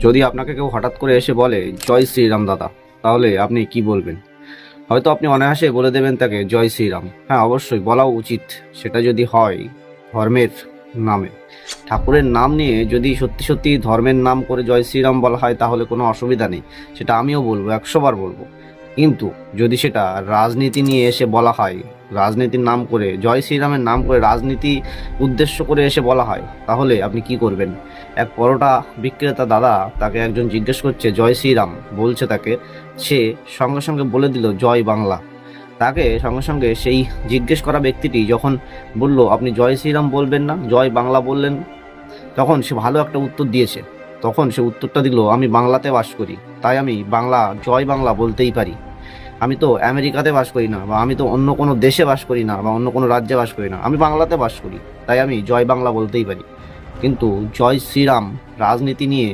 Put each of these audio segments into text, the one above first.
যদি আপনাকে কেউ হঠাৎ করে এসে বলে জয় শ্রীরাম দাদা, তাহলে আপনি কি বলবেন? হয়তো আপনি অনায়াসে বলে দেবেন তাকে জয় শ্রীরাম। হ্যাঁ, অবশ্যই বলাও উচিত। সেটা যদি হয় ধর্মের নামে, ঠাকুরের নাম নিয়ে যদি সত্যি সত্যি ধর্মের নাম করে জয় শ্রীরাম বলা হয় তাহলে কোনো অসুবিধা নেই, সেটা আমিও বলবো, 100 বার বলবো। কিন্তু যদি সেটা রাজনীতি নিয়ে এসে বলা হয়, রাজনীতির নাম করে, জয় শ্রীরামের নাম করে রাজনীতি উদ্দেশ্য করে এসে বলা হয়, তাহলে আপনি কি করবেন? এক পরোটা বিক্রেতা দাদা, তাকে একজন জিজ্ঞেস করছে জয় শ্রীরাম বলছে তাকে, সে সঙ্গে সঙ্গে বলে দিল জয় বাংলা। তাকে সঙ্গে সঙ্গে সেই জিজ্ঞেস করা ব্যক্তিটি যখন বলল আপনি জয় শ্রীরাম বলবেন না, জয় বাংলা বললেন, তখন সে ভালো একটা উত্তর দিয়েছে। তখন সে উত্তরটা দিল আমি বাংলাতে বাস করি, তাই আমি বাংলা জয় বাংলা বলতেই পারি। আমি তো আমেরিকাতে বাস করি না, বা আমি তো অন্য কোনো দেশে বাস করি না, বা অন্য কোনো রাজ্যে বাস করি না, আমি বাংলাতে বাস করি, তাই আমি জয় বাংলা বলতেই পারি। কিন্তু জয় শ্রীরাম রাজনীতি নিয়ে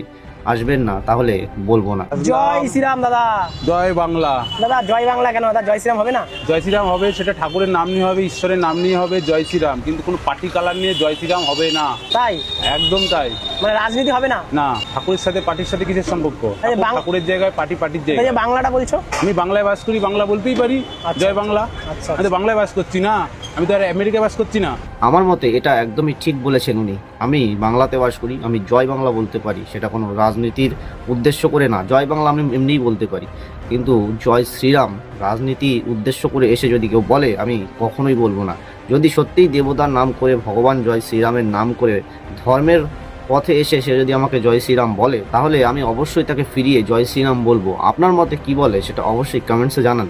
আসবেন না, তাহলে বলবো না। জয় শ্রীরাম দাদা। জয় বাংলা। দাদা জয় বাংলা কেন দাদা, জয় শ্রীরাম হবে না? জয় শ্রীরাম হবে, সেটা ঠাকুরের নাম নিয়ে হবে, ঈশ্বরের নাম নিয়ে হবে জয় শ্রীরাম, কিন্তু কোনো পার্টি কালার নিয়ে জয় শ্রীরাম হবে না। তাই? একদম তাই। মানে রাজনীতি হবে না? না, ঠাকুরের সাথে পার্টির সাথে কিসের সম্পর্ক? আরে ঠাকুরের জায়গায় পার্টি পার্টির এই যে জায়গায়। বাংলাটা বলছো? আমি বাংলায় বাস করি, বাংলা বলতেই পারি। আচ্ছা, জয় বাংলা। আচ্ছা, আমি তো বাংলায় বাস করছি না, আমি তো আর আমেরিকায় বাস করছি না। আমার মতে এটা একদমই ঠিক বলেছেন উনি। আমি বাংলাতে বাস করি, আমি জয় বাংলা বলতে পারি, সেটা কোনো রাজনীতির উদ্দেশ্য করে না। জয় বাংলা আমি এমনিই বলতে পারি, কিন্তু জয় শ্রীরাম রাজনীতি উদ্দেশ্য করে এসে যদি কেউ বলে, আমি কখনোই বলবো না। যদি সত্যিই দেবতার নাম করে, ভগবান জয় শ্রীরামের নাম করে, ধর্মের পথে এসে সে যদি আমাকে জয় শ্রীরাম বলে, তাহলে আমি অবশ্যই তাকে ফিরিয়ে জয় শ্রীরাম বলবো। আপনার মতে কি বলে সেটা অবশ্যই কমেন্টসে জানান।